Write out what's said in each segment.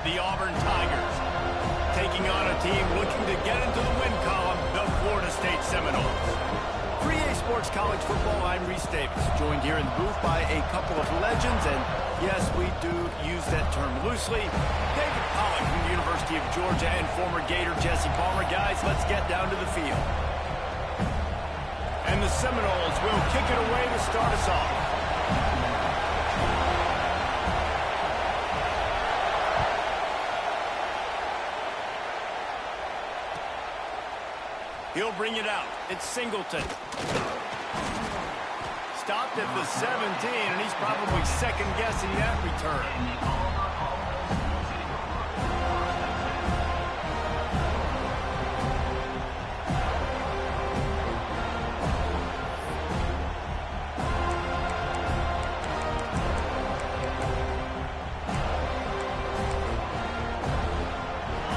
the Auburn Tigers. Taking on a team looking to get into the win column, the Florida State Seminoles. For EA Sports College Football, I'm Reese Davis, joined here in the booth by a couple of legends, and yes, we do use that term loosely. David Pollack from the University of Georgia and former Gator Jesse Palmer. Guys, let's get down to the field. And the Seminoles will kick it away to start us off. He'll bring it out. It's Singleton. Stopped at the 17, and he's probably second-guessing that return.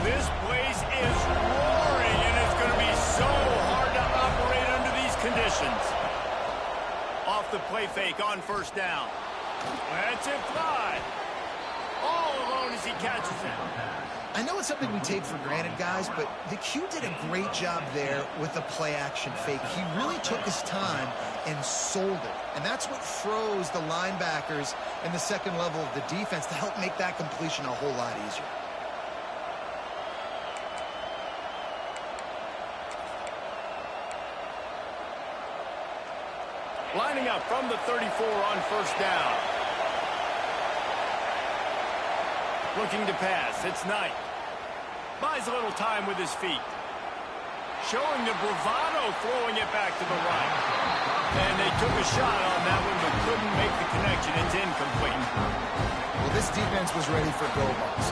This place is roaring, and it's going to be so hard to operate under these conditions. Off the play fake on first down. That's it, fly. All alone as he catches it. I know it's something we take for granted, guys, but the Q did a great job there with the play-action fake. He really took his time and sold it. And that's what froze the linebackers in the second level of the defense to help make that completion a whole lot easier. Lining up from the 34 on first down. Looking to pass. It's Knight. Buys a little time with his feet. Showing the bravado, throwing it back to the right. And they took a shot on that one, but couldn't make the connection. It's incomplete. Well, this defense was ready for go balls.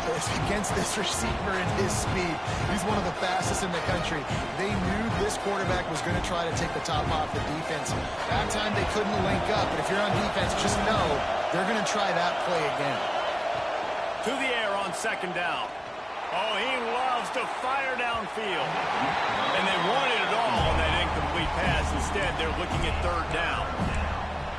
Against this receiver and his speed, he's one of the fastest in the country. They knew this quarterback was going to try to take the top off the defense. That time they couldn't link up, but if you're on defense, just know they're going to try that play again. To the air on second down. Oh, he loves to fire downfield. And they wanted it all on that incomplete pass. Instead, they're looking at third down.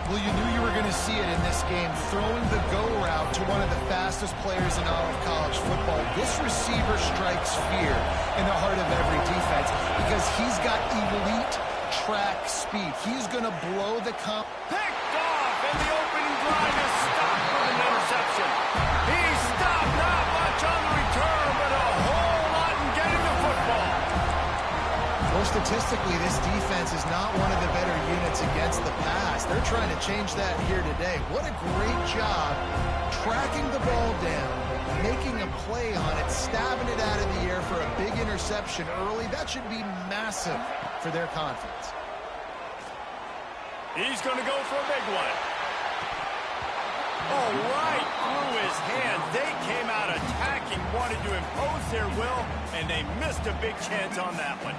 Well, you knew you were going to see it in this game, throwing the go route to one of the fastest players in all of college football. This receiver strikes fear in the heart of every defense because he's got elite track speed. He's going to blow the Picked off, and the opening drive is stopped with an interception. He stopped, not much on the return, but a whole lot in getting the football. Well, statistically, this defense is not one of the better units against the pass. They're trying to change that here today. What a great job tracking the ball down, making a play on it, stabbing it out of the air for a big interception early. That should be massive for their confidence. He's going to go for a big one. Oh, right through his hand. They came out attacking, wanted to impose their will, and they missed a big chance on that one.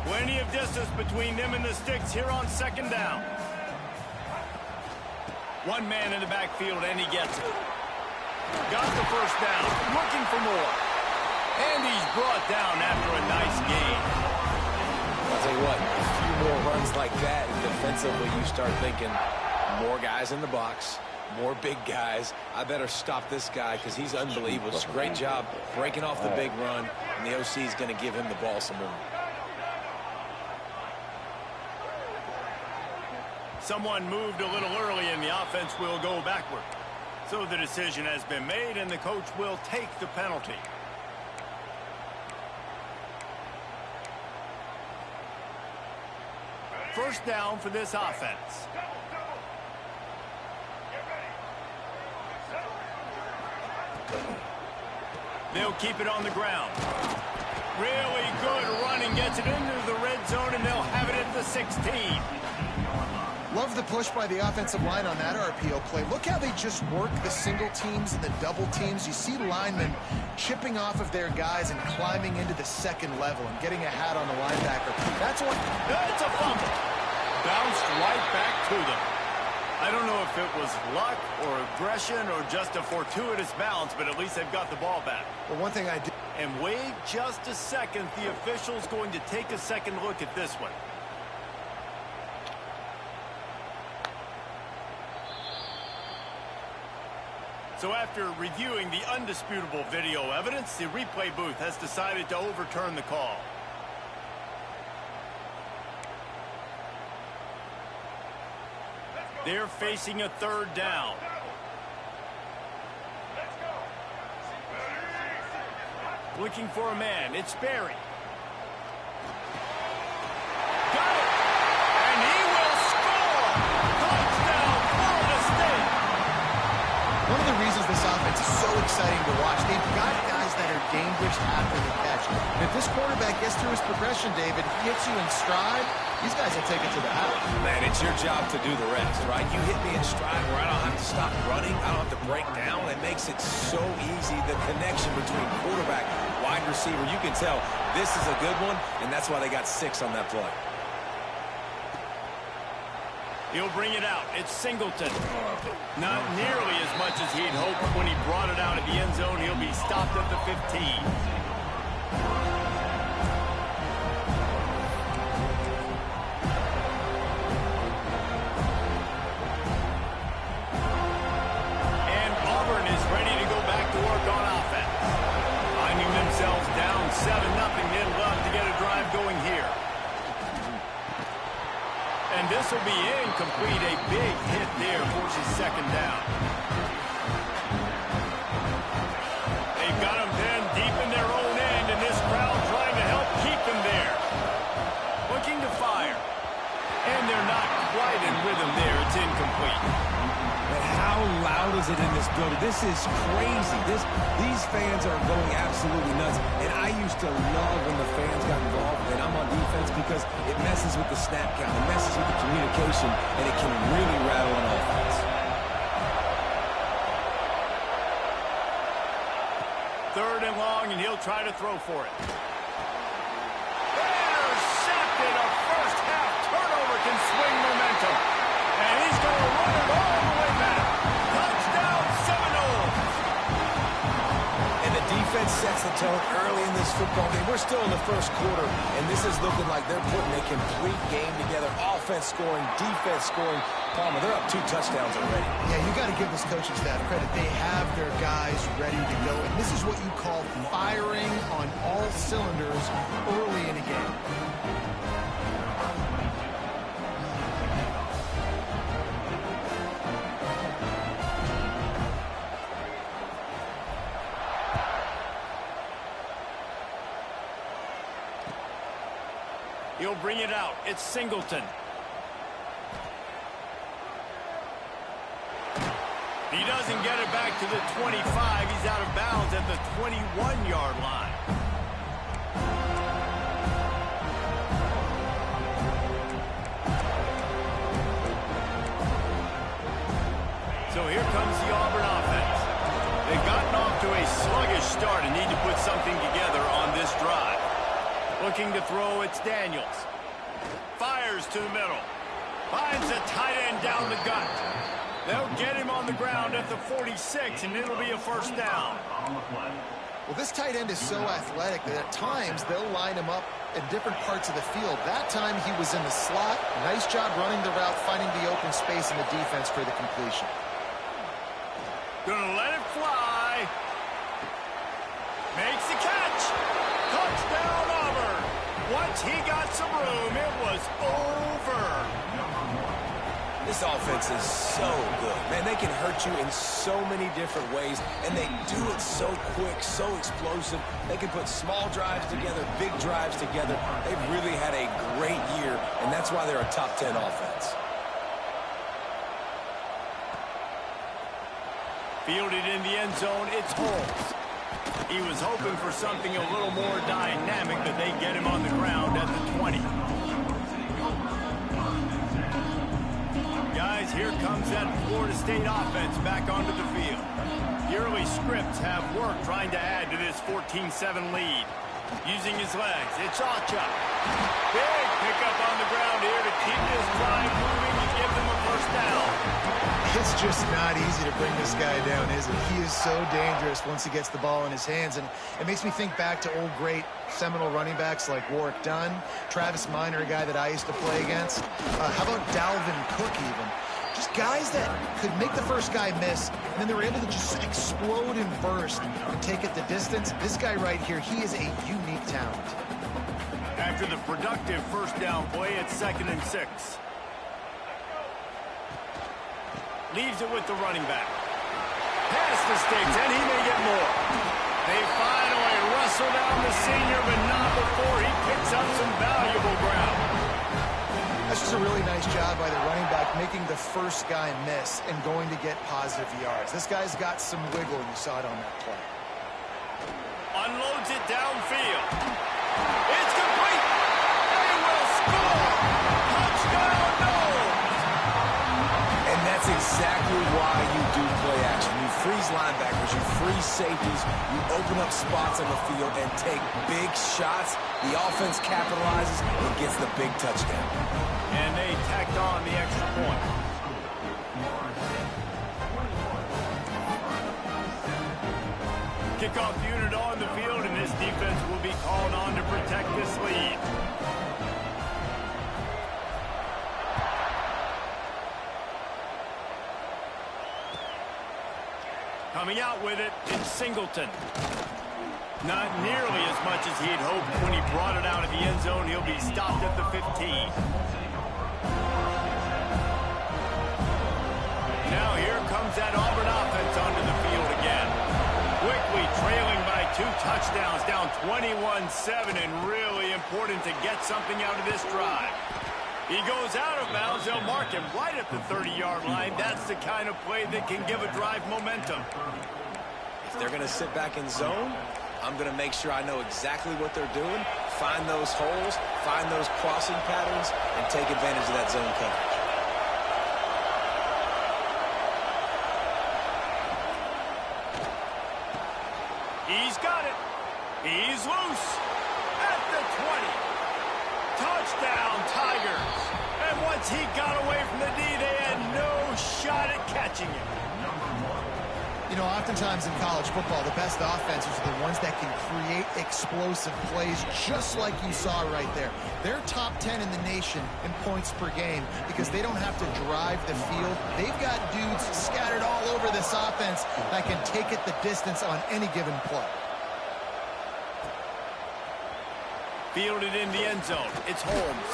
Plenty of distance between them and the sticks here on second down. One man in the backfield, and he gets it. Got the first down, looking for more. And he's brought down after a nice gain. I'll tell you what, a few more runs like that, and defensively you start thinking more guys in the box, more big guys. I better stop this guy because he's unbelievable. It's a great job breaking off the big run, and the OC is going to give him the ball some more. Someone moved a little early, and the offense will go backward. So the decision has been made, and the coach will take the penalty. First down for this offense. They'll keep it on the ground. Really good running, gets it into the red zone, and they'll have it at the 16. Love the push by the offensive line on that RPO play. Look how they just work the single teams and the double teams. You see linemen chipping off of their guys and climbing into the second level and getting a hat on the linebacker. That's what... That's a fumble. Bounced right back to them. I don't know if it was luck or aggression or just a fortuitous bounce, but at least they've got the ball back. Well, one thing I do... And wait just a second. The official's going to take a second look at this one. So after reviewing the undisputable video evidence, the replay booth has decided to overturn the call. They're facing a third down. Looking for a man. It's Barry. Got it! And he will score! Touchdown, Florida State! One of the reasons this offense is so exciting to watch, they've got guys that are dangerous after the catch. And if this quarterback gets through his progression, David, hits you in stride, these guys will take it to the house. Man, it's your job to do the rest, right? You hit me in stride where I don't have to stop running. I don't have to break down. It makes it so easy. The connection between quarterback, wide receiver, you can tell this is a good one, and that's why they got 6 on that play. He'll bring it out. It's Singleton. Not nearly as much as he'd hoped when he brought it out at the end zone. He'll be stopped at the 15. And Auburn is ready to go back to work on offense. Finding themselves down 7-0, they'd love to get a drive going here. And this will be incomplete. A big hit there forces second down. They've got them then deep in their own end, and this crowd trying to help keep them there. Looking to fire. And they're not quite in rhythm there. It's incomplete. But how loud is it in this building? This is crazy. These fans are going absolutely nuts. And I used to love when the fans got involved and I'm on defense because it messes with the snap count. It messes with the communication, and it can really rattle an offense. Third and long, and he'll try to throw for it. Intercepted. A first-half turnover can swing momentum. And he's going to run it all the way back. Touchdown, Seminoles. And the defense sets the tone early in this football game. We're still in the first quarter, and this is looking like they're putting a complete game together. Offense scoring, defense scoring. Palmer, they're up 2 touchdowns already. Yeah, you got to give this coaching staff credit. They have their guys ready to go, and this is what you call firing on all cylinders early in a game. He'll bring it out. It's Singleton. He doesn't get it back to the 25. He's out of bounds at the 21-yard line. So here comes the Auburn offense. They've gotten off to a sluggish start and need to put something together on this drive. Looking to throw, it's Daniels. Fires to the middle. Finds a tight end down the gut. They'll get him on the ground at the 46, and it'll be a first down. Well, this tight end is so athletic that at times they'll line him up in different parts of the field. That time he was in the slot. Nice job running the route, finding the open space in the defense for the completion. Gonna let it fly. Makes the catch. Touchdown, Auburn. Once he got some room, it was over. This offense is so good. Man, they can hurt you in so many different ways, and they do it so quick, so explosive. They can put small drives together, big drives together. They've really had a great year, and that's why they're a top 10 offense. Fielded in the end zone, it's Holmes. He was hoping for something a little more dynamic, but they get him on the ground at the 20. Guys, here comes that Florida State offense back onto the field. The early scripts have worked trying to add to this 14-7 lead. Using his legs, it's Acha. Big pickup on the ground here to keep this drive moving and give them a first down. It's just not easy to bring this guy down, is it? He is so dangerous once he gets the ball in his hands, and it makes me think back to old great Seminole running backs like Warwick Dunn, Travis Minor, a guy that I used to play against. How about Dalvin Cook even? Just guys that could make the first guy miss, and then they were able to just explode and burst and take it the distance. This guy right here, he is a unique talent. After the productive first down play, it's 2nd and 6. Leaves it with the running back. Pass the sticks, and he may get more. They finally wrestle down the senior, but not before he picks up some valuable ground. That's just a really nice job by the running back, making the first guy miss and going to get positive yards. This guy's got some wiggle, and you saw it on that play. Unloads it downfield. It's complete. They will score. Touchdown, no. And that's exactly why you do play action. You freeze linebackers, you freeze safeties, you open up spots on the field and take big shots. The offense capitalizes and gets the big touchdown. And they tacked on the extra point. Kickoff unit on the field, and this defense will be called on to protect this lead. Coming out with it, it's Singleton. Not nearly as much as he had hoped when he brought it out of the end zone. He'll be stopped at the 15. Now here comes that Auburn offense onto the field again. Quickly trailing by 2 touchdowns, down 21-7, and really important to get something out of this drive. He goes out of bounds. They'll mark him right at the 30-yard line. That's the kind of play that can give a drive momentum. If they're going to sit back in zone, I'm going to make sure I know exactly what they're doing, find those holes, find those crossing patterns, and take advantage of that zone coverage. He's got it. He's loose at the 20. Touchdown, Tigers. And once he got away from the D, they had no shot at catching him. You know, oftentimes in college football, the best offenses are the ones that can create explosive plays, just like you saw right there. They're top 10 in the nation in points per game because they don't have to drive the field. They've got dudes scattered all over this offense that can take it the distance on any given play. Fielded in the end zone. It's Holmes.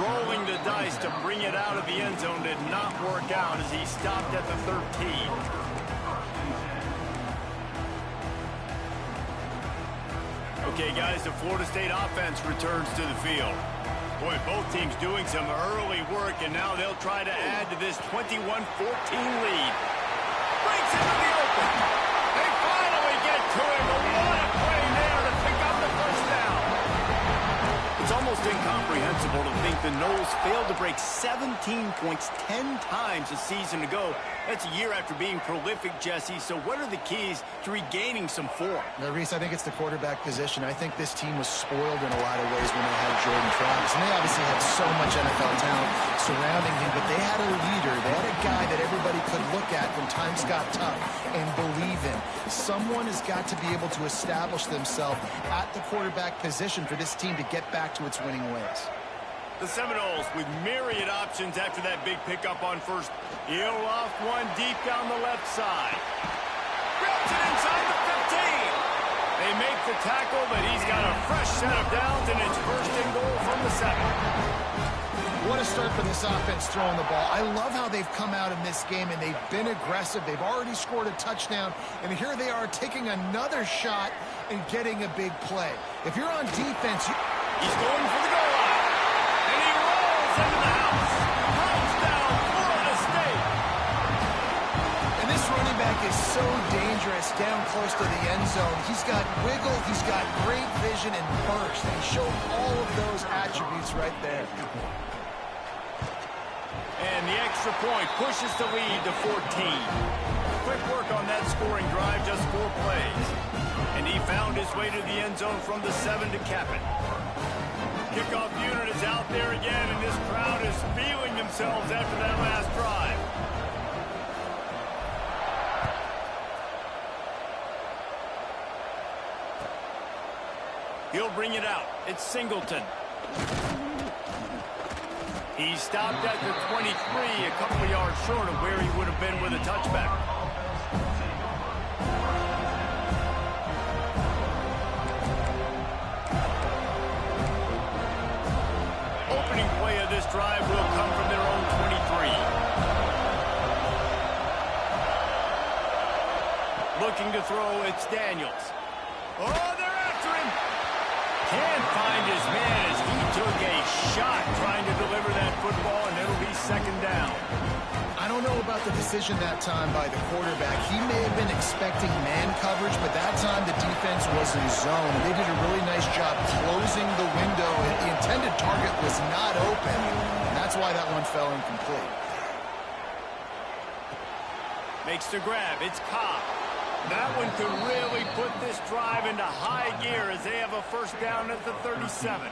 Rolling the dice to bring it out of the end zone did not work out as he stopped at the 13. Okay, guys, the Florida State offense returns to the field. Boy, both teams doing some early work, and now they'll try to add to this 21-14 lead. Breaks into the open. They finally get to him, but what a play there to pick up the first down. It's almost incomprehensible to think the Noles failed to break 17 points 10 times a season ago. That's a year after being prolific, Jesse. So what are the keys to regaining some form? Now, Reese, I think it's the quarterback position. I think this team was spoiled in a lot of ways when they had Jordan Travis. And they obviously had so much NFL talent surrounding him, but they had a leader. They had a guy that everybody could look at when times got tough and believe in. Someone has got to be able to establish themselves at the quarterback position for this team to get back to its winning ways. The Seminoles with myriad options after that big pickup on first. He'll loft one deep down the left side. Grabs it inside the 15. They make the tackle, but he's got a fresh set of downs, and it's first and goal from the 7. What a start for this offense throwing the ball. I love how they've come out in this game, and they've been aggressive. They've already scored a touchdown, and here they are taking another shot and getting a big play. If you're on defense, he's going for the goal line. And he rolls into the house. Touchdown, Florida State. And this running back is so dangerous down close to the end zone. He's got wiggle, he's got great vision and burst. And he showed all of those attributes right there. And the extra point pushes the lead to 14. Quick work on that scoring drive, just 4 plays. And he found his way to the end zone from the 7 to cap it. Kickoff unit is out there again, and this crowd is feeling themselves after that last drive. He'll bring it out. It's Singleton. He stopped at the 23, a couple of yards short of where he would have been with a touchback. Opening play of this drive will come from their own 23. Looking to throw, it's Daniels. Oh, they're after him. Can't find his man as he took a shot trying to deliver that football, and it'll be second down. I don't know about the decision that time by the quarterback. He may have been expecting man coverage, but that time the defense was in zone. They did a really nice job closing the window. The intended target was not open, and that's why that one fell incomplete. Makes the grab. It's Cobb. That one could really put this drive into high gear as they have a first down at the 37.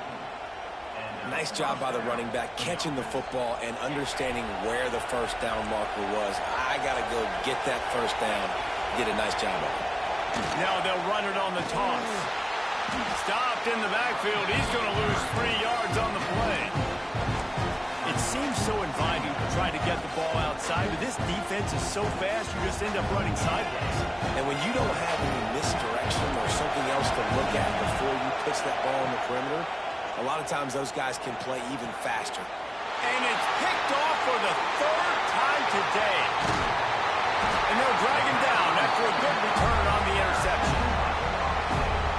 Nice job by the running back catching the football and understanding where the first down marker was. I got to go get that first down. Did a nice job of it. Now they'll run it on the toss. Stopped in the backfield. He's going to lose 3 yards on the play. It seems so inviting to try to get the ball outside, but this defense is so fast you just end up running sideways. And when you don't have any misdirection or something else to look at before you pitch that ball on the perimeter, a lot of times those guys can play even faster. And it's picked off for the third time today. And they'll drag him down after a good return on the interception.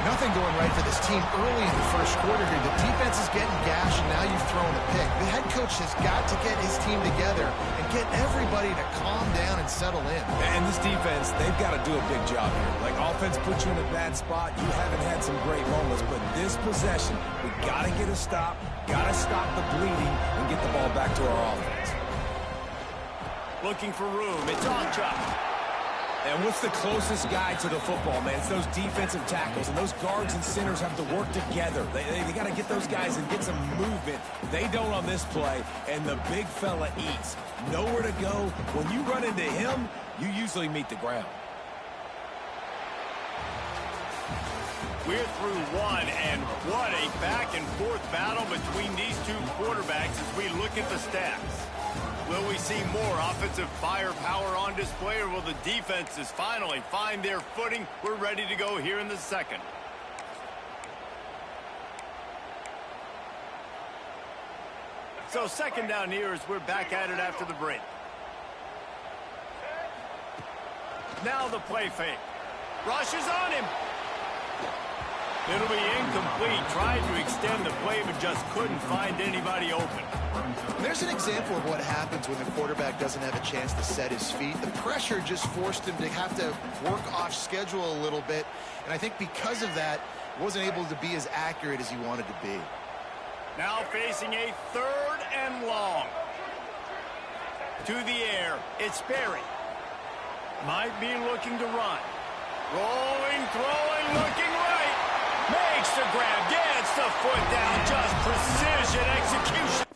Nothing going right for this team early in the first quarter here. The defense is getting gashed, and now you've thrown a pick. The head coach has got to get his team together and get everybody to calm down and settle in. And this defense, they've got to do a big job here. Like, offense puts you in a bad spot. You haven't had some great moments, but this possession, we got to get a stop, got to stop the bleeding, and get the ball back to our offense. Looking for room. It's on Chuck. And what's the closest guy to the football, man? It's those defensive tackles, and those guards and centers have to work together. They got to get those guys and get some movement. They don't on this play, and the big fella eats. Nowhere to go. When you run into him, you usually meet the ground. We're through one, and what a back-and-forth battle between these two quarterbacks as we look at the stats. Will we see more offensive firepower on display, or will the defenses finally find their footing? We're ready to go here in the second. So second down here as we're back at it after the break. Now the play fake. Rush is on him. It'll be incomplete. Tried to extend the play, but just couldn't find anybody open. There's an example of what happens when the quarterback doesn't have a chance to set his feet. The pressure just forced him to have to work off schedule a little bit. And I think because of that, wasn't able to be as accurate as he wanted to be. Now facing a third and long. To the air, it's Berry. Might be looking to run. Rolling, throwing, looking right. Makes the grab, gets the foot down, just precision execution.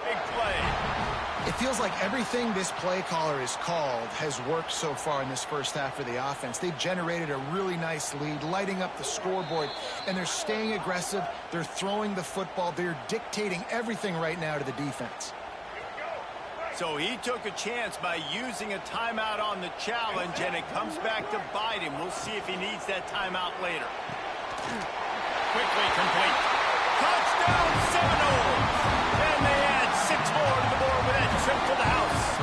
Big play. It feels like everything this play caller has called has worked so far in this first half for the offense. They've generated a really nice lead, lighting up the scoreboard, and they're staying aggressive. They're throwing the football. They're dictating everything right now to the defense. So he took a chance by using a timeout on the challenge, and it comes back to bite him. We'll see if he needs that timeout later. Quickly complete. Touchdown, Seminoles! And they add 6 more to the board with that trip to the house.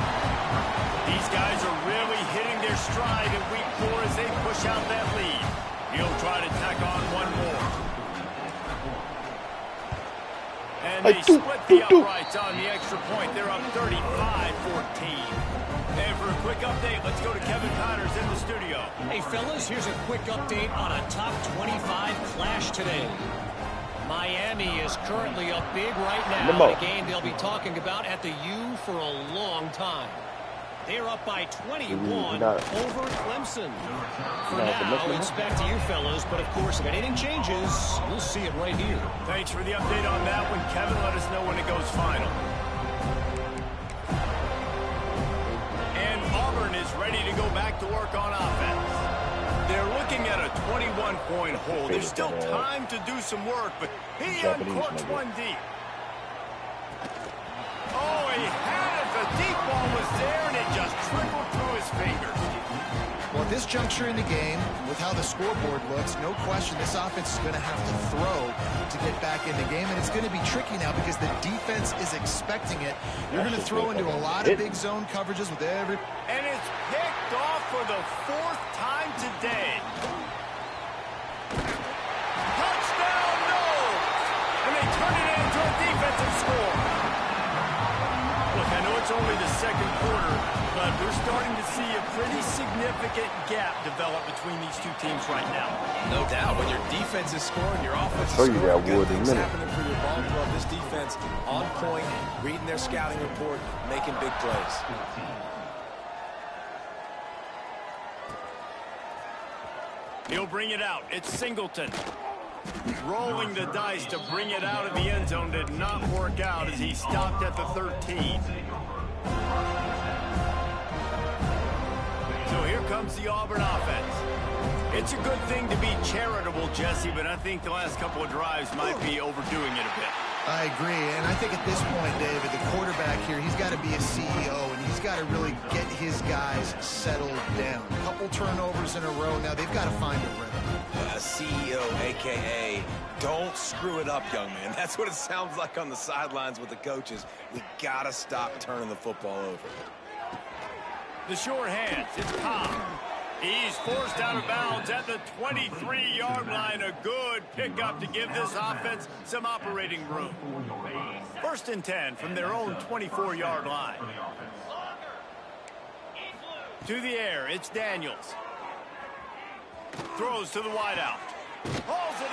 These guys are really hitting their stride in week 4 as they push out that lead. He'll try to tack on one more. And they split the uprights on the extra point. They're up 35-14. And for a quick update, let's go to Kevin Connors in the studio. Hey, fellas, here's a quick update on a top 25 clash today. Miami is currently up big right now in a game they'll be talking about at the U for a long time. They're up by 21 over Clemson. For now, it's back to you fellas, but of course, if anything changes, we'll see it right here. Thanks for the update on that one, Kevin. Let us know when it goes final. And Auburn is ready to go back to work on offense. They're looking at a 21-point hole. There's still time to do some work, but he uncorks one deep. Oh, he had it. The deep ball was there, and it just trickled through his fingers. Well, at this juncture in the game, with how the scoreboard looks, no question this offense is going to have to throw to get back in the game, and it's going to be tricky now because the defense is expecting it. You're going to throw into a lot of big zone coverages with every... And it's picked off for the 4th time today. Touchdown, no! And they turn it into a defensive score. Look, I know it's only the second quarter, but we're starting to see a pretty significant gap develop between these two teams right now. No doubt. When your defense is scoring, your offense is scoring. Good things happening for your ball club. This defense on point, reading their scouting report, making big plays. He'll bring it out. It's Singleton. Rolling the dice to bring it out of the end zone did not work out as he stopped at the 13. So here comes the Auburn offense. It's a good thing to be charitable, Jesse, but I think the last couple of drives might be overdoing it a bit. I agree, and I think at this point, David, the quarterback here, he's got to be a CEO, and he's got to really get his guys settled down. A couple turnovers in a row. Now they've got to find a rhythm. CEO, a.k.a. don't screw it up, young man. That's what it sounds like on the sidelines with the coaches. We got to stop turning the football over. The short hands, it's Cobb. He's forced out of bounds at the 23-yard line. A good pickup to give this offense some operating room. 1st and 10 from their own 24-yard line. To the air, it's Daniels. Throws to the wideout. Hauls it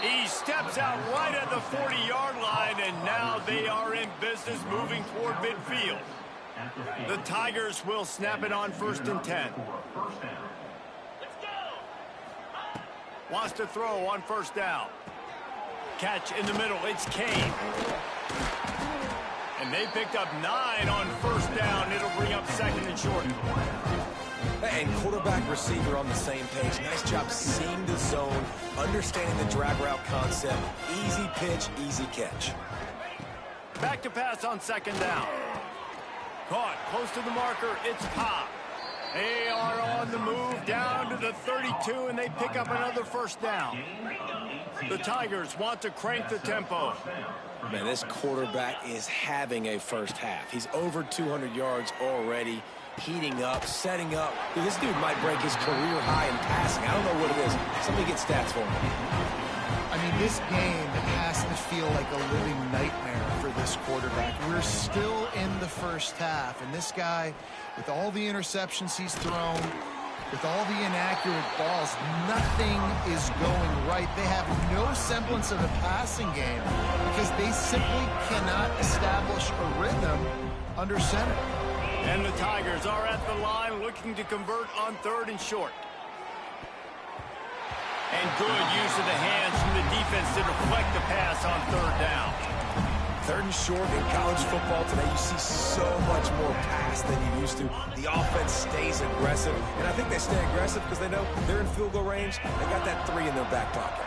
in. He steps out right at the 40-yard line, and now they are in business moving toward midfield. The Tigers will snap it on 1st and 10. Wants to throw on 1st down. Catch in the middle. It's Kane. And they picked up 9 on 1st down. It'll bring up 2nd and short. And quarterback receiver on the same page. Nice job seeing the zone, understanding the drag route concept. Easy pitch, easy catch. Back to pass on 2nd down. Caught close to the marker. It's Cobb. They are on the move down to the 32, and they pick up another 1st down. The Tigers want to crank the tempo. Man, this quarterback is having a first half. He's over 200 yards already, heating up, setting up. Dude, this dude might break his career high in passing. I don't know what it is. Somebody get stats for me. I mean, this game has to feel like a living nightmare for this quarterback. We're still in the 1st half, and this guy, with all the interceptions he's thrown, with all the inaccurate balls, nothing is going right. They have no semblance of a passing game because they simply cannot establish a rhythm under center. And the Tigers are at the line looking to convert on 3rd and short. And good use of the hands from the defense to deflect the pass on 3rd down. 3rd and short in college football today, you see so much more pass than you used to. The offense stays aggressive, and I think they stay aggressive because they know they're in field goal range. They got that 3 in their back pocket.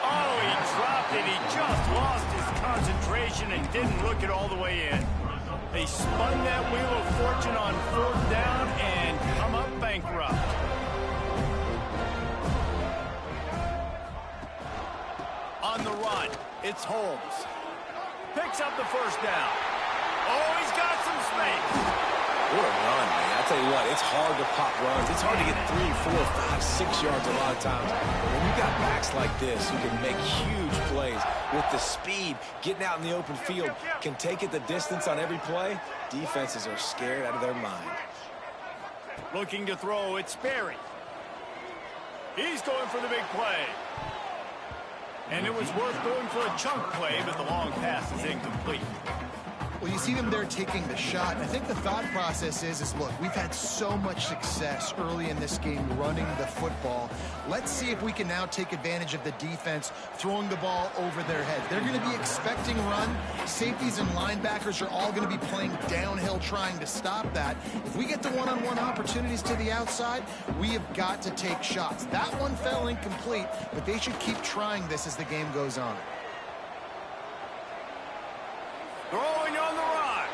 Oh, he dropped it. He just lost his concentration and didn't look it all the way in. They spun that wheel of fortune on 4th down and come up bankrupt. On the run, it's Holmes. Picks up the 1st down. Oh, he's got some space. What a run, man. I tell you what, it's hard to pop runs. It's hard to get 3, 4, 5, 6 yards a lot of times. But when you got backs like this who can make huge plays with the speed, getting out in the open field, can take it the distance on every play, defenses are scared out of their mind. Looking to throw, it's Sperry. He's going for the big play. And it was worth going for a chunk play, but the long pass is incomplete. Well, you see them there taking the shot. I think the thought process is look, we've had so much success early in this game running the football. Let's see if we can now take advantage of the defense throwing the ball over their heads. They're going to be expecting run. Safeties and linebackers are all going to be playing downhill trying to stop that. If we get the one-on-one opportunities to the outside, we have got to take shots. That one fell incomplete, but they should keep trying this as the game goes on. Throwing on the run.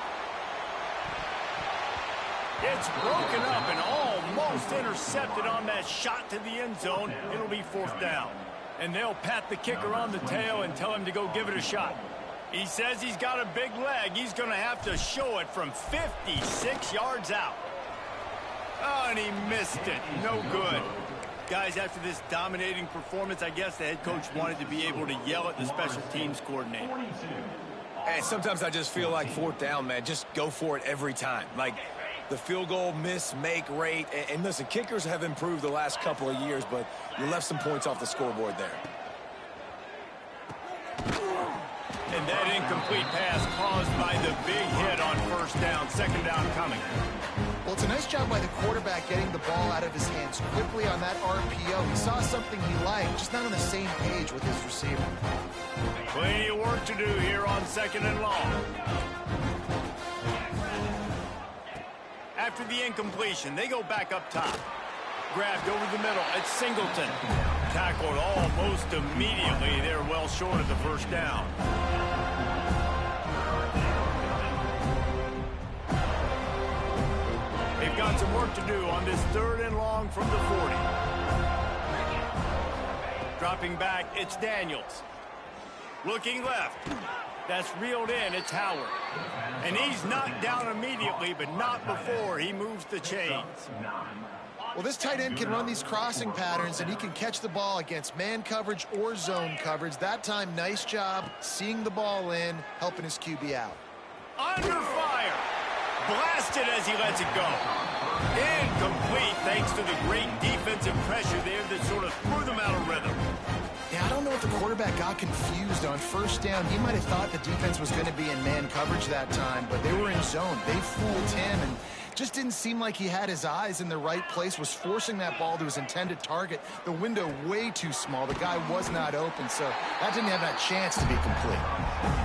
It's broken up and almost intercepted on that shot to the end zone. It'll be 4th down. And they'll pat the kicker on the tail and tell him to go give it a shot. He says he's got a big leg. He's going to have to show it from 56 yards out. Oh, and he missed it. No good. Guys, after this dominating performance, I guess the head coach wanted to be able to yell at the special teams coordinator. And sometimes I just feel like 4th down, man, just go for it every time. Like the field goal miss-make rate. And listen, kickers have improved the last couple of years, but you left some points off the scoreboard there. And that incomplete pass caused by the big hit on 1st down, 2nd down coming. Well, it's a nice job by the quarterback getting the ball out of his hands quickly on that RPO. He saw something he liked, just not on the same page with his receiver. Plenty of work to do here on 2nd and long. After the incompletion, they go back up top. Grabbed over the middle. It's Singleton. Tackled almost immediately. They're well short of the 1st down. They've got some work to do on this 3rd and long from the 40. Dropping back, it's Daniels. Looking left. That's reeled in. It's Howard. And he's knocked down immediately, but not before he moves the chains. Well, this tight end can run these crossing patterns, and he can catch the ball against man coverage or zone coverage. That time, nice job seeing the ball in, helping his QB out. Under fire. Blasted as he lets it go. Incomplete thanks to the great defensive pressure there that sort of threw them out of rhythm. Yeah, I don't know if the quarterback got confused on 1st down. He might have thought the defense was going to be in man coverage that time, but they were in zone. They fooled him and just didn't seem like he had his eyes in the right place, was forcing that ball to his intended target. The window way too small. The guy was not open, so that didn't have that chance to be complete.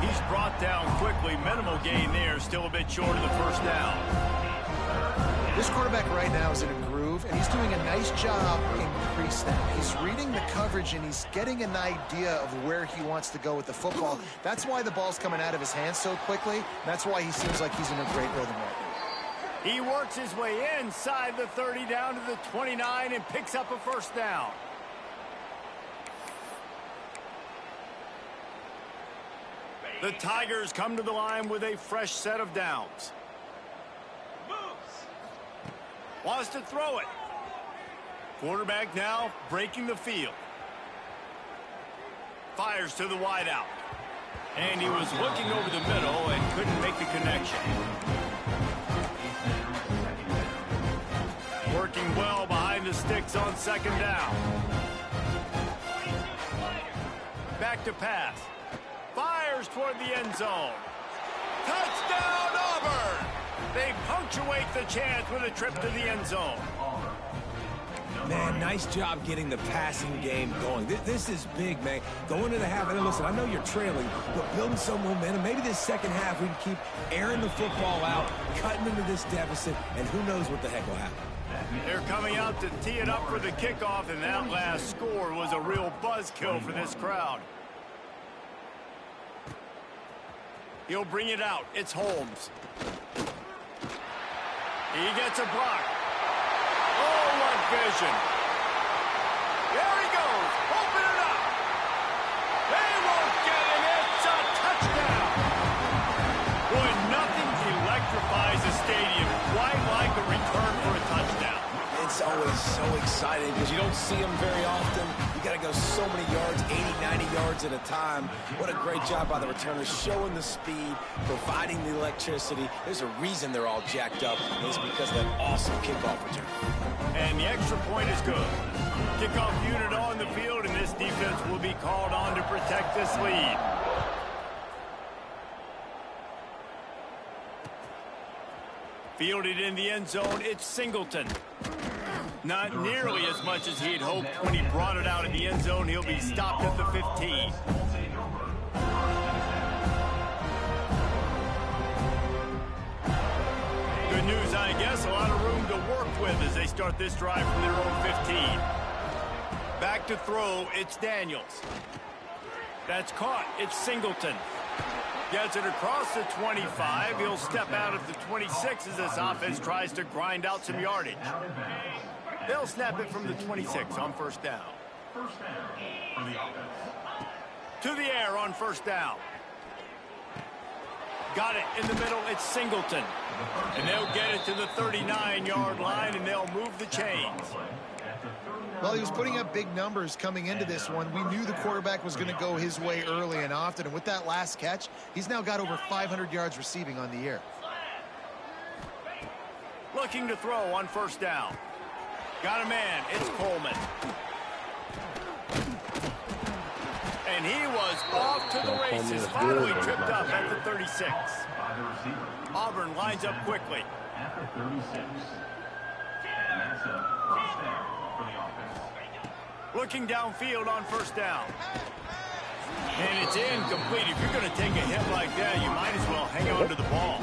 He's brought down quickly. Minimal gain there, still a bit short of the 1st down. This quarterback right now is in a groove, and he's doing a nice job in pre-snap. He's reading the coverage, and he's getting an idea of where he wants to go with the football. That's why the ball's coming out of his hands so quickly. That's why he seems like he's in a great rhythm right now. He works his way inside the 30 down to the 29 and picks up a 1st down. The Tigers come to the line with a fresh set of downs. Wants to throw it. Quarterback now breaking the field. Fires to the wideout. And he was looking over the middle and couldn't make the connection. Working well behind the sticks on 2nd down. Back to pass. Fires toward the end zone. Touchdown, Auburn! They punctuate the chance with a trip to the end zone. Man, nice job getting the passing game going. This is big, man. Going into the half, and listen, I know you're trailing, but building some momentum. Maybe this 2nd half we can keep airing the football out, cutting into this deficit, and who knows what the heck will happen. They're coming out to tee it up for the kickoff, and that last score was a real buzzkill for this crowd. He'll bring it out. It's Holmes. He gets a block. Oh, what vision. There he goes. Open it up. They won't get him. It's a touchdown. Boy, nothing electrifies a stadium quite like a return for a touchdown. It's always so exciting because you don't see them very often. You got to go so many yards, 80, 90 yards at a time. What a great job by the returners, showing the speed, providing the electricity. There's a reason they're all jacked up. It's because of that awesome kickoff return. And the extra point is good. Kickoff unit on the field, and this defense will be called on to protect this lead. Fielded in the end zone, it's Singleton. Not nearly as much as he'd hoped when he brought it out in the end zone. He'll be stopped at the 15. Good news, I guess. A lot of room to work with as they start this drive from their own 15. Back to throw, it's Daniels. That's caught. It's Singleton. Gets it across the 25. He'll step out at the 26 as this offense tries to grind out some yardage. They'll snap it from the 26 on first down. To the air on first down. Got it in the middle. It's Singleton. And they'll get it to the 39-yard line, and they'll move the chains. Well, he was putting up big numbers coming into this one. We knew the quarterback was going to go his way early and often. And with that last catch, he's now got over 500 yards receiving on the year. Looking to throw on first down. Got a man. It's Coleman. And he was off to the races. Finally tripped up at the 36. Auburn lines up quickly. At the 36. And that's a first down for the offense. Looking downfield on first down. And it's incomplete. If you're going to take a hit like that, you might as well hang on to the ball.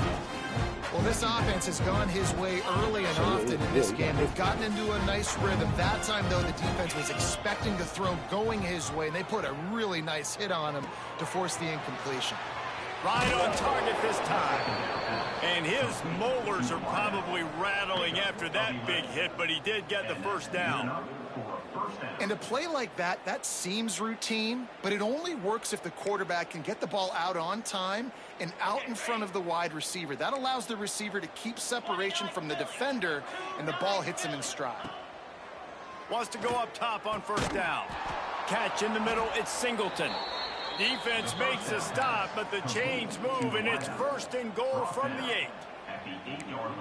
Well, this offense has gone his way early and often in this game. They've gotten into a nice rhythm. That time, though, the defense was expecting the throw going his way, and they put a really nice hit on him to force the incompletion. Right on target this time. And his molars are probably rattling after that big hit, but he did get the first down. And a play like that, that seems routine, but it only works if the quarterback can get the ball out on time and out in front of the wide receiver. That allows the receiver to keep separation from the defender, and the ball hits him in stride. Wants to go up top on first down. Catch in the middle, it's Singleton. Defense makes a stop, but the chains move, and it's first and goal from the 8.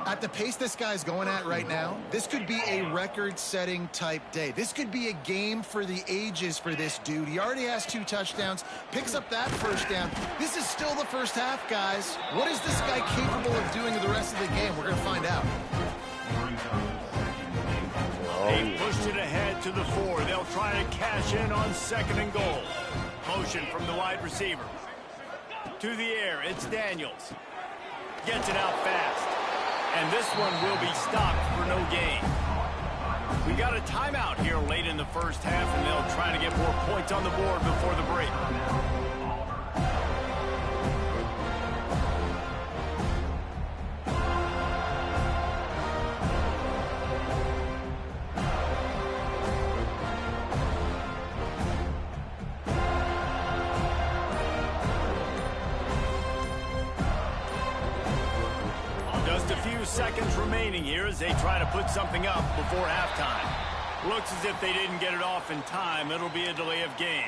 At the pace this guy's going at right now, this could be a record-setting type day. This could be a game for the ages for this dude. He already has 2 touchdowns, picks up that first down. This is still the first half, guys. What is this guy capable of doing in the rest of the game? We're going to find out. They pushed it ahead to the 4. They'll try to cash in on second and goal. Motion from the wide receiver. To the air, it's Daniels. Gets it out fast. And this one will be stopped for no gain. We got a timeout here late in the first half, and they'll try to get more points on the board before the break. Seconds remaining here as they try to put something up before halftime. Looks as if they didn't get it off in time. It'll be a delay of game.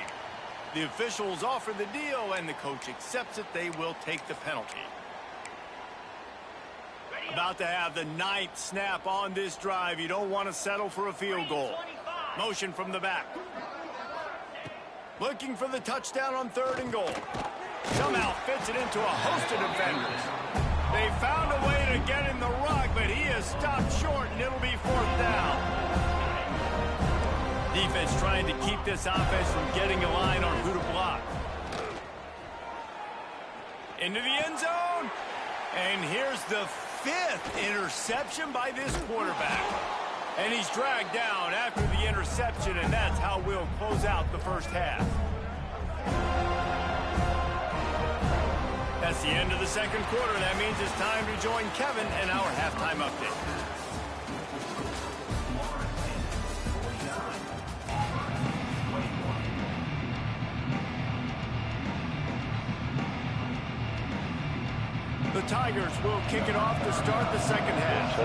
The officials offer the deal, and the coach accepts it. They will take the penalty. About to have the 9th snap on this drive. You don't want to settle for a field goal. Motion from the back. Looking for the touchdown on third and goal. Somehow fits it into a host of defenders. They found a way to get in the rug, but he is stopped short, and it'll be fourth down. Defense trying to keep this offense from getting a line on who to block. Into the end zone. And here's the 5th interception by this quarterback. And he's dragged down after the interception, and that's how we'll close out the first half. That's the end of the second quarter. That means it's time to join Kevin and our halftime update. The Tigers will kick it off to start the second half.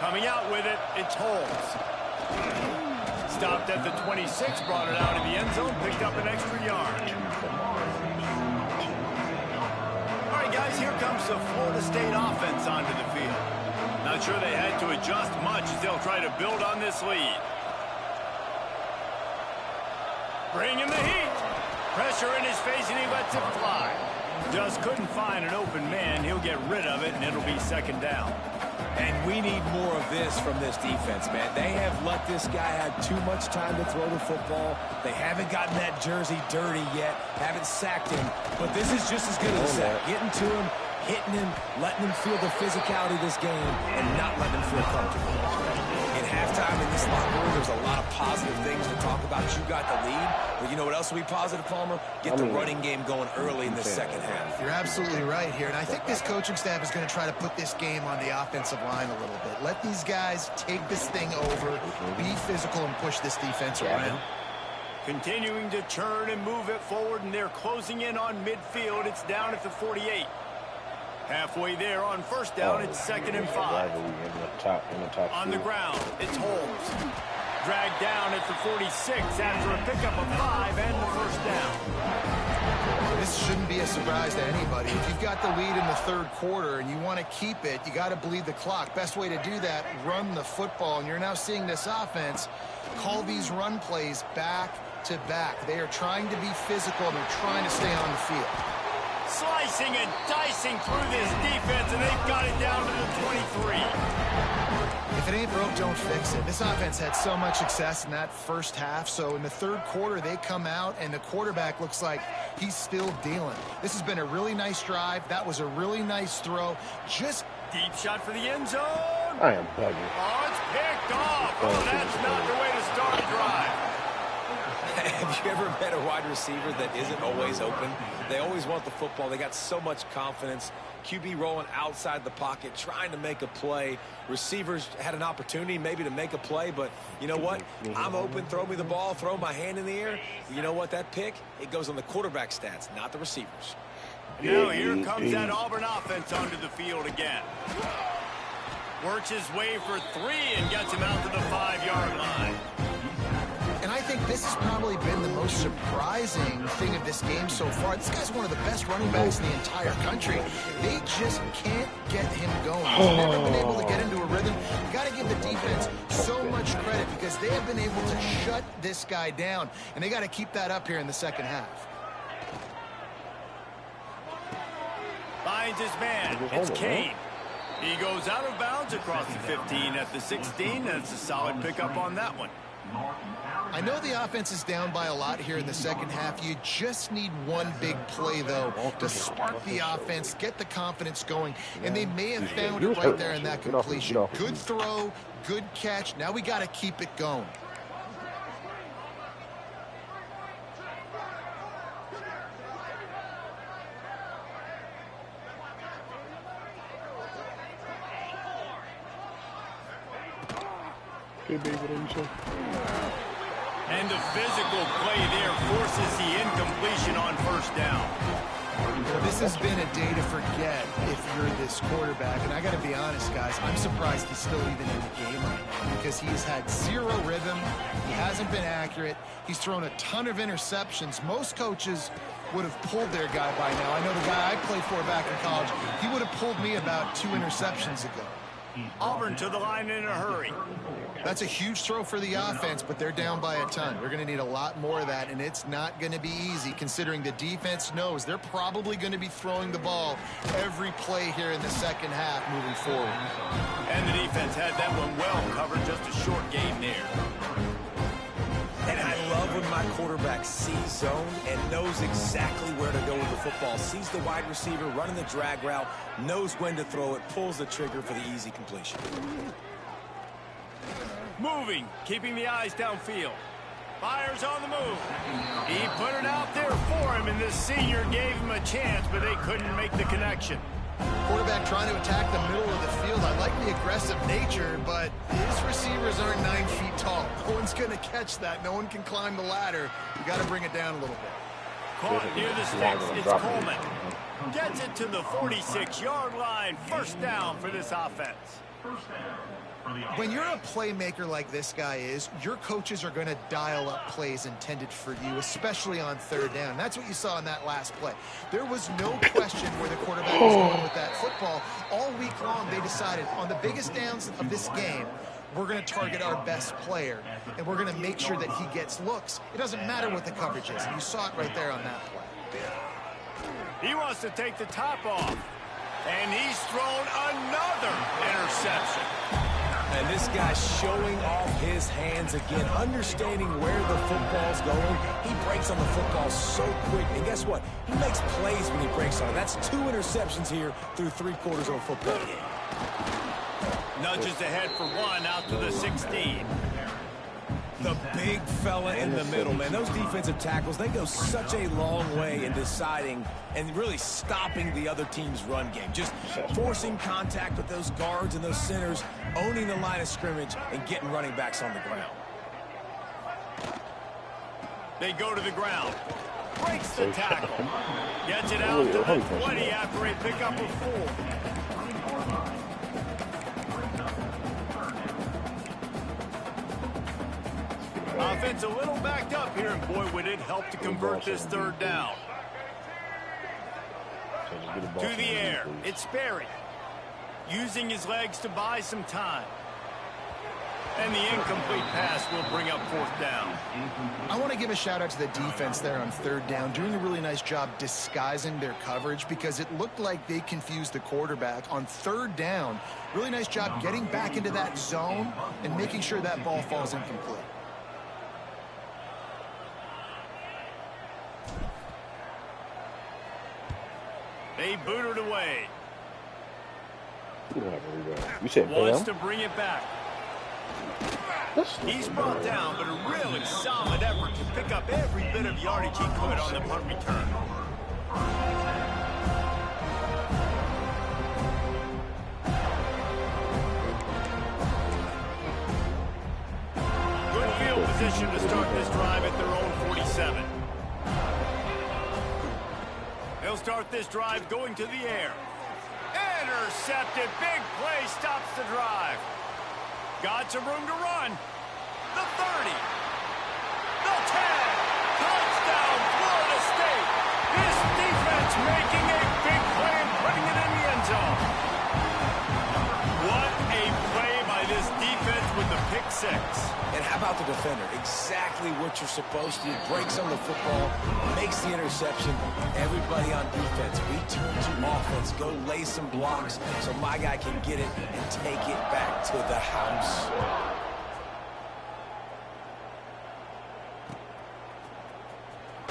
Coming out with it, it's Holmes. Stopped at the 26, brought it out of the end zone, picked up an extra yard. All right, guys, here comes the Florida State offense onto the field. Not sure they had to adjust much as they'll try to build on this lead. Bringing the heat. Pressure in his face, and he lets it fly. Just couldn't find an open man. He'll get rid of it, and it'll be second down. And we need more of this from this defense, man. They have let this guy have too much time to throw the football. They haven't gotten that jersey dirty yet, haven't sacked him. But this is just as good as a sack. Getting to him, hitting him, letting him feel the physicality of this game, and not letting him feel comfortable. In halftime in this locker room, there's a lot of positive things to talk about. You got the lead, but you know what else will be positive, Palmer? Get the running game going early in the second half. You're absolutely right here, and I think this coaching staff is going to try to put this game on the offensive line a little bit. Let these guys take this thing over, be physical, and push this defense around. Continuing to churn and move it forward, and they're closing in on midfield. It's down at the 48. Halfway there on first down, it's 2nd and 5. On the ground, it's Holmes. Dragged down at the 46 after a pickup of 5 and the first down. This shouldn't be a surprise to anybody. If you've got the lead in the third quarter and you want to keep it, you got to bleed the clock. Best way to do that, run the football. And you're now seeing this offense call these run plays back to back. They are trying to be physical, and they're trying to stay on the field. Slicing and dicing through this defense, and they've got it down to the 23. If it ain't broke, don't fix it. This offense had so much success in that first half, so in the third quarter, they come out, and the quarterback looks like he's still dealing. This has been a really nice drive. That was a really nice throw. Just deep shot for the end zone. I am bugging. Oh, it's picked off. Oh, that's not the way to start a drive. Have you ever met a wide receiver that isn't always open? They always want the football. They got so much confidence. QB rolling outside the pocket, trying to make a play. Receivers had an opportunity maybe to make a play, but you know what? I'm open, throw me the ball, throw my hand in the air. You know what? That pick, it goes on the quarterback stats, not the receivers. Now here comes that Auburn offense onto the field again. Works his way for 3 and gets him out to the 5-yard line. And I think this has probably been the most surprising thing of this game so far. This guy's one of the best running backs in the entire country. They just can't get him going. He's never been able to get into a rhythm. You got to give the defense so much credit because they have been able to shut this guy down, and they got to keep that up here in the second half. Finds his man. It's Kane. He goes out of bounds across the 15 at the 16. That's a solid pickup on that one. I know the offense is down by a lot here in the second half. You just need one big play, though, to spark the offense, get the confidence going, and they may have found it right there in that completion. Good throw, good catch. Now we got to keep it going. And the physical play there forces the incompletion on first down. Well, this has been a day to forget if you're this quarterback. And I got to be honest, guys, I'm surprised he's still even in the game right now because he has had zero rhythm. He hasn't been accurate. He's thrown a ton of interceptions. Most coaches would have pulled their guy by now. I know the guy I played for back in college, he would have pulled me about 2 interceptions ago. Auburn to the line in a hurry. That's a huge throw for the offense, but they're down by a ton. We're going to need a lot more of that, and it's not going to be easy considering the defense knows they're probably going to be throwing the ball every play here in the second half moving forward. And the defense had that one well covered, just a short gain there. And I love when my quarterback sees zone and knows exactly where to go with the football. Sees the wide receiver running the drag route, knows when to throw it, pulls the trigger for the easy completion. Moving, keeping the eyes downfield. Fires on the move. He put it out there for him, and this senior gave him a chance, but they couldn't make the connection. Quarterback trying to attack the middle of the field. I like the aggressive nature, but his receivers aren't 9 feet tall. No one's going to catch that. No one can climb the ladder. You got to bring it down a little bit. Caught near the sticks. It's Coleman. Gets it to the 46-yard line. First down for this offense. When you're a playmaker like this guy is, your coaches are going to dial up plays intended for you, especially on third down. That's what you saw in that last play. There was no question where the quarterback was going with that football. All week long, they decided on the biggest downs of this game, we're going to target our best player, and we're going to make sure that he gets looks. It doesn't matter what the coverage is, and you saw it right there on that play. He wants to take the top off, and he's thrown another interception. And this guy's showing off his hands again, understanding where the football's going. He breaks on the football so quick, and guess what? He makes plays when he breaks on it. That's 2 interceptions here through 3/4 of a football game. Nudges ahead for 1 out to the 16. The big fella in the middle, man. Those defensive tackles, they go such a long way in deciding and really stopping the other team's run game. Just forcing contact with those guards and those centers, owning the line of scrimmage, and getting running backs on the ground. They go to the ground. Breaks the tackle. Gets it out to the 20 after a pickup of 4. Offense a little backed up here, and boy, would it help to convert this 3rd down. To the air, it's Sperry. Using his legs to buy some time. And the incomplete pass will bring up 4th down. I want to give a shout out to the defense there on 3rd down, doing a really nice job disguising their coverage because it looked like they confused the quarterback on 3rd down. Really nice job getting back into that zone and making sure that ball falls incomplete. They boot it away. You said wants to bring it back. He's brought down, but a really solid effort to pick up every bit of yardage he could on the punt return. Good field position to start this drive at their own 47. They'll start this drive going to the air. Intercepted. Big play stops the drive. Got some room to run. The 30. The 10. Touchdown, Florida State. This defense making a big play and putting it in the end zone. What a play by this defense with the pick 6. And how about the defender? Exactly what you're supposed to do. Breaks on the football, makes the interception. Everybody on defense, we turn to offense. Go lay some blocks so my guy can get it and take it back to the house.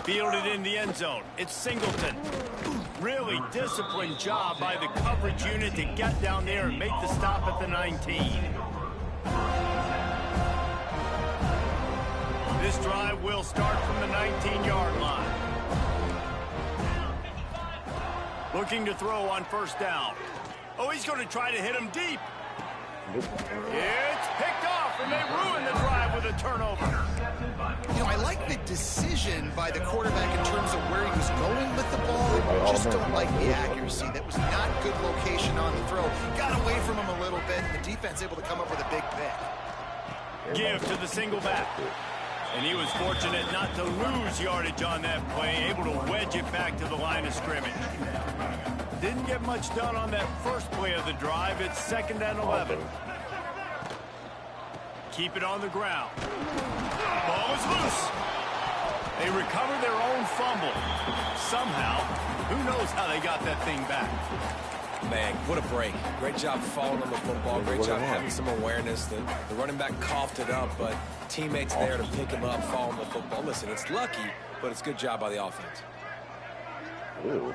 Fielded in the end zone. It's Singleton. Really disciplined job by the coverage unit to get down there and make the stop at the 19. This drive will start from the 19-yard line. Looking to throw on 1st down. Oh, he's going to try to hit him deep. It's picked off, and they ruin the drive with a turnover. You know, I like the decision by the quarterback in terms of where he was going with the ball. I just don't like the accuracy. That was not good location on the throw. Got away from him a little bit, and the defense able to come up with a big pick. Give to the single back. And he was fortunate not to lose yardage on that play, able to wedge it back to the line of scrimmage. Didn't get much done on that first play of the drive. It's 2nd and 11. Keep it on the ground. Ball is loose. They recover their own fumble. Somehow, who knows how they got that thing back. Man, what a break. Great job falling on the football. Great job having some awareness. The running back coughed it up, but teammates there to pick him up, fall on the football. Listen, it's lucky, but it's a good job by the offense. Ooh.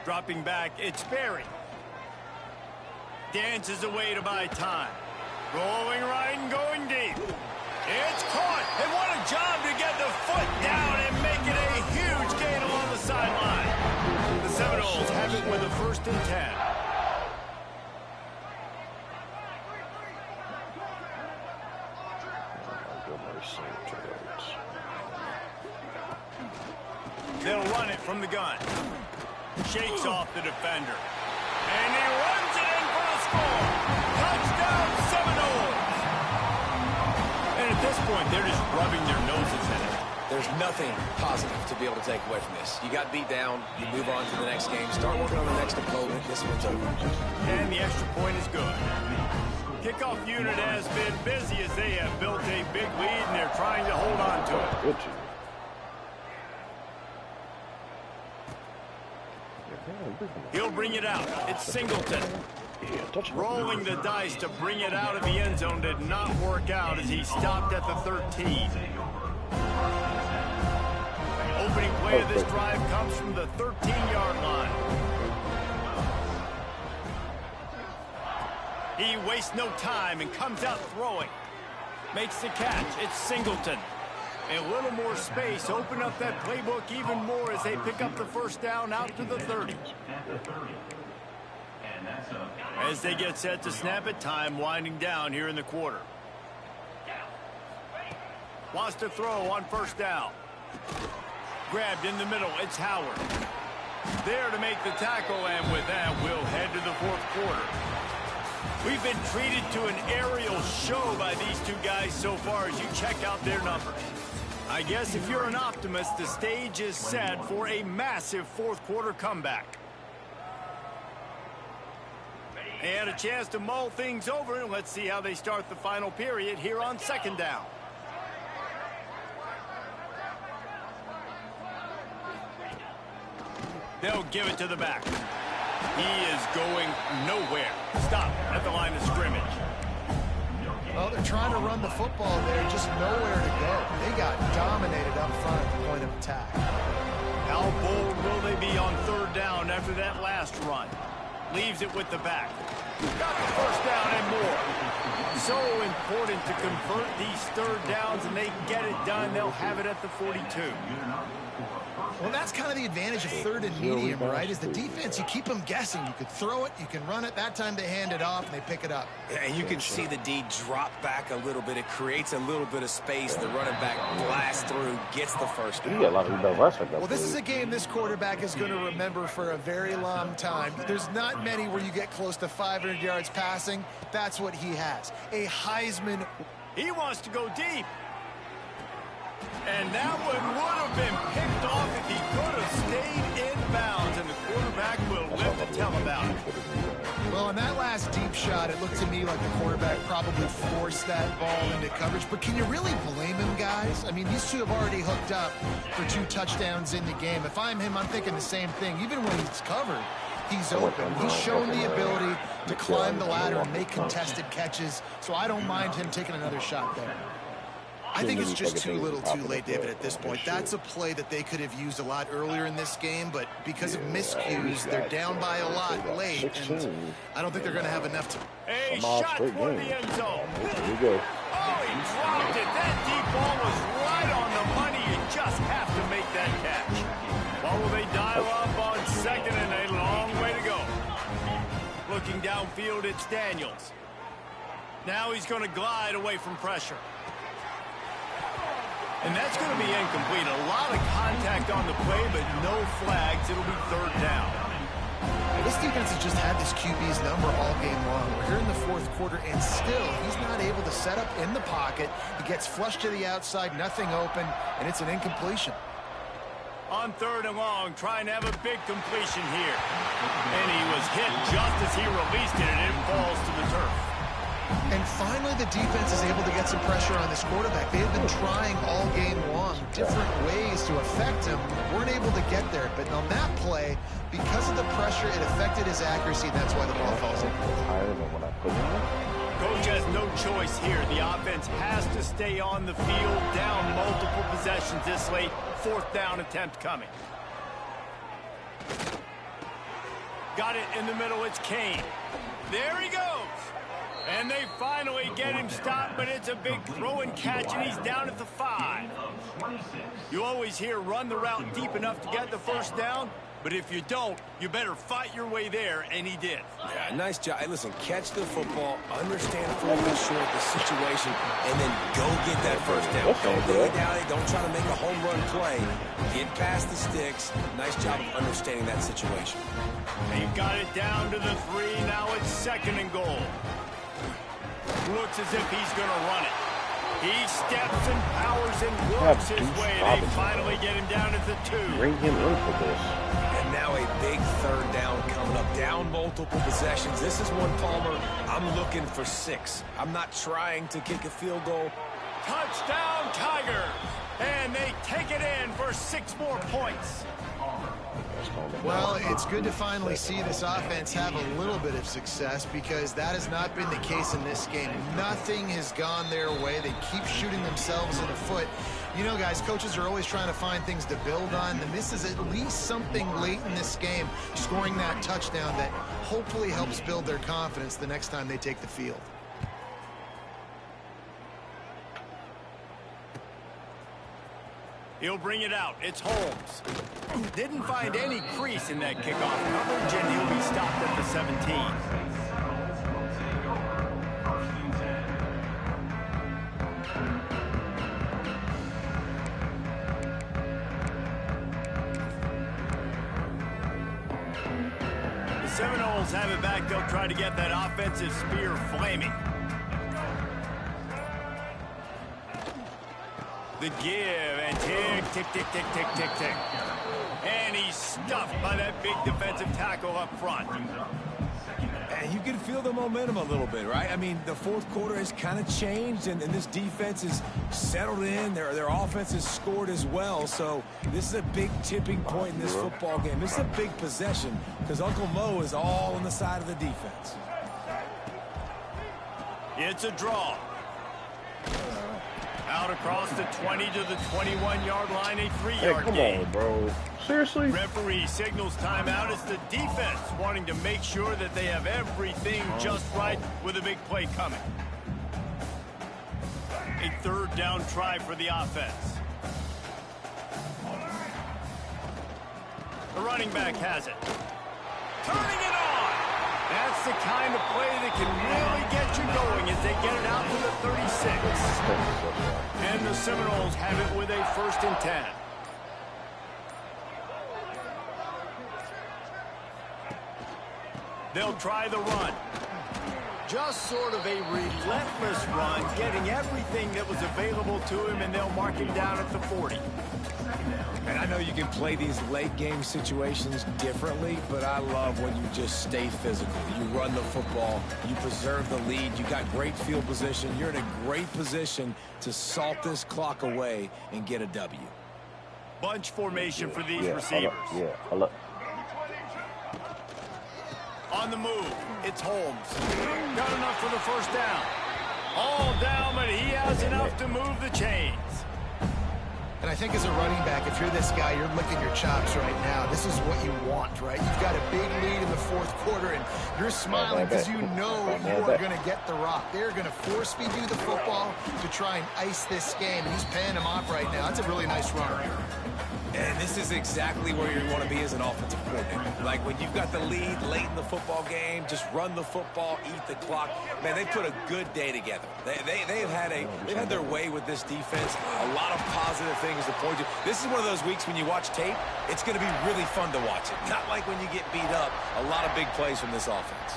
Dropping back, it's Sperry. Dances away to buy time. Rolling right and going deep. It's caught, and what a job to get the foot down and make it a huge gain along the sideline. The Seminoles have it with a 1st and 10. They'll run it from the gun. Shakes off the defender. And he runs it in for the score. Touchdown, Seminoles. And at this point, they're just rubbing their noses in it. There's nothing positive to be able to take away from this. You got beat down, you move on to the next game, start working on the next opponent. This one's over. And the extra point is good. Kickoff unit has been busy as they have built a big lead, and they're trying to hold on to it. Good. He'll bring it out. It's Singleton. Rolling the dice to bring it out of the end zone did not work out as he stopped at the 13. Opening play of this drive comes from the 13-yard line. He wastes no time and comes out throwing. Makes the catch. It's Singleton. A little more space. Open up that playbook even more as they pick up the first down out to the 30. As they get set to snap it, time winding down here in the quarter. Wants to throw on first down. Grabbed in the middle. It's Howard. There to make the tackle, and with that, we'll head to the fourth quarter. We've been treated to an aerial show by these two guys so far as you check out their numbers. I guess if you're an optimist, the stage is set for a massive fourth quarter comeback. And a chance to mull things over. Let's see how they start the final period here on second down. They'll give it to the back. He is going nowhere. Stop at the line of scrimmage. Well, they're trying to run the football there, just nowhere to go. They got dominated up front at the point of attack. How bold will they be on third down after that last run? Leaves it with the back. Got the first down and more. So important to convert these third downs, and they get it done. They'll have it at the 42. Well, that's kind of the advantage of third and medium, right? Is the defense, you keep them guessing. You could throw it, you can run it. That time they hand it off, and they pick it up. And you can see the D drop back a little bit. It creates a little bit of space. The running back blasts through, gets the first down. Well, this is a game this quarterback is going to remember for a very long time. There's not many where you get close to 500 yards passing. That's what he has. A Heisman. He wants to go deep. And that one would have been picked off if he could have stayed in bounds, and the quarterback will live to tell about it. Well, in that last deep shot, it looked to me like the quarterback probably forced that ball into coverage. But can you really blame him, guys? I mean, these two have already hooked up for 2 touchdowns in the game. If I'm him, I'm thinking the same thing. Even when he's covered, he's open. He's shown the ability to climb the ladder and make contested catches, so I don't mind him taking another shot there. I think it's just too little too late, David, at this point. That's a play that they could have used a lot earlier in this game, but because of miscues, they're down by a lot late, and I don't think they're going to have enough to... A shot for the end zone. Here we go. Oh, he dropped it. That deep ball was right on the money. You just have to make that catch. Well, will they dial up on second, and a long way to go. Looking downfield, it's Daniels. Now he's going to glide away from pressure. And that's going to be incomplete. A lot of contact on the play, but no flags. It'll be third down. This defense has just had this QB's number all game long. We're here in the fourth quarter, and still, he's not able to set up in the pocket. He gets flushed to the outside, nothing open, and it's an incompletion. On third and long, trying to have a big completion here. And he was hit just as he released it, and it falls to the turf. And finally, the defense is able to get some pressure on this quarterback. They've been trying all game long, different ways to affect him. Weren't able to get there. But on that play, because of the pressure, it affected his accuracy. That's why the ball falls in. Coach has no choice here. The offense has to stay on the field, down multiple possessions this late. Fourth down attempt coming. Got it in the middle. It's Kane. There he goes. And they finally get him stopped, but it's a big throw and catch, and he's down at the 5. You always hear run the route deep enough to get the first down, but if you don't, you better fight your way there, and he did. Yeah, nice job. Hey, listen, catch the football, understand fourth and short, the situation, and then go get that first down. Don't dilly-dally, don't try to make a home run play. Get past the sticks. Nice job of understanding that situation. They've got it down to the 3. Now it's second and goal. Looks as if he's going to run it. He steps and powers and works his way. They finally get him down at the 2. Bring him in for this. And now a big third down coming up. Down multiple possessions. This is one, Palmer, I'm looking for 6. I'm not trying to kick a field goal. Touchdown, Tigers! And they take it in for 6 more points. Well, it's good to finally see this offense have a little bit of success because that has not been the case in this game. Nothing has gone their way. They keep shooting themselves in the foot. You know, guys, coaches are always trying to find things to build on, and this is at least something late in this game, scoring that touchdown that hopefully helps build their confidence the next time they take the field. He'll bring it out. It's Holmes. Didn't find any crease in that kickoff coverage, and he'll be stopped at the 17. The Seminoles have it back. They'll try to get that offensive spear flaming. The give, and tick, tick, tick, tick, tick, tick, tick. And he's stuffed by that big defensive tackle up front. And you can feel the momentum a little bit, right? I mean, the fourth quarter has kind of changed, and this defense is settled in. Their offense has scored as well. So this is a big tipping point in this football game. This is a big possession because Uncle Mo is all on the side of the defense. It's a draw. Out across the 20 to the 21-yard line, a 3-yard gain. Come on, bro. Seriously? Referee signals timeout. It's the defense wanting to make sure that they have everything just right with a big play coming. A third down try for the offense. The running back has it. Turning it on. That's the kind of play that can really get you going as they get it out to the 36. And the Seminoles have it with a 1st and 10. They'll try the run. Just sort of a relentless run, getting everything that was available to him, and they'll mark him down at the 40. And I know you can play these late game situations differently, but I love when you just stay physical. You run the football, you preserve the lead, you got great field position, you're in a great position to salt this clock away and get a W. Bunch formation for these receivers. On the move, it's Holmes. Got enough for the 1st down. All down, but he has enough to move the chains. And I think as a running back, if you're this guy, you're licking your chops right now. This is what you want, right? You've got a big lead in the 4th quarter, and you're smiling because you know you are going to get the rock. They're going to force feed you the football to try and ice this game. He's paying him off right now. That's a really nice run. And this is exactly where you want to be as an offensive coordinator. Like when you've got the lead late in the football game, just run the football, eat the clock. Man, they put a good day together. They've had their way with this defense. A lot of positive things to point to. This is one of those weeks when you watch tape, it's going to be really fun to watch it. Not like when you get beat up. A lot of big plays from this offense.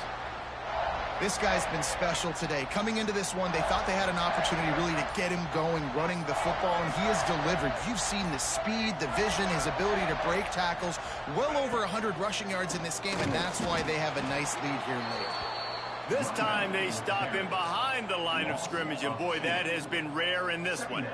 This guy's been special today. Coming into this one, they thought they had an opportunity really to get him going, running the football, and he has delivered. You've seen the speed, the vision, his ability to break tackles. Well over 100 rushing yards in this game, and that's why they have a nice lead here late. This time they stop him behind the line of scrimmage, and boy, that has been rare in this one.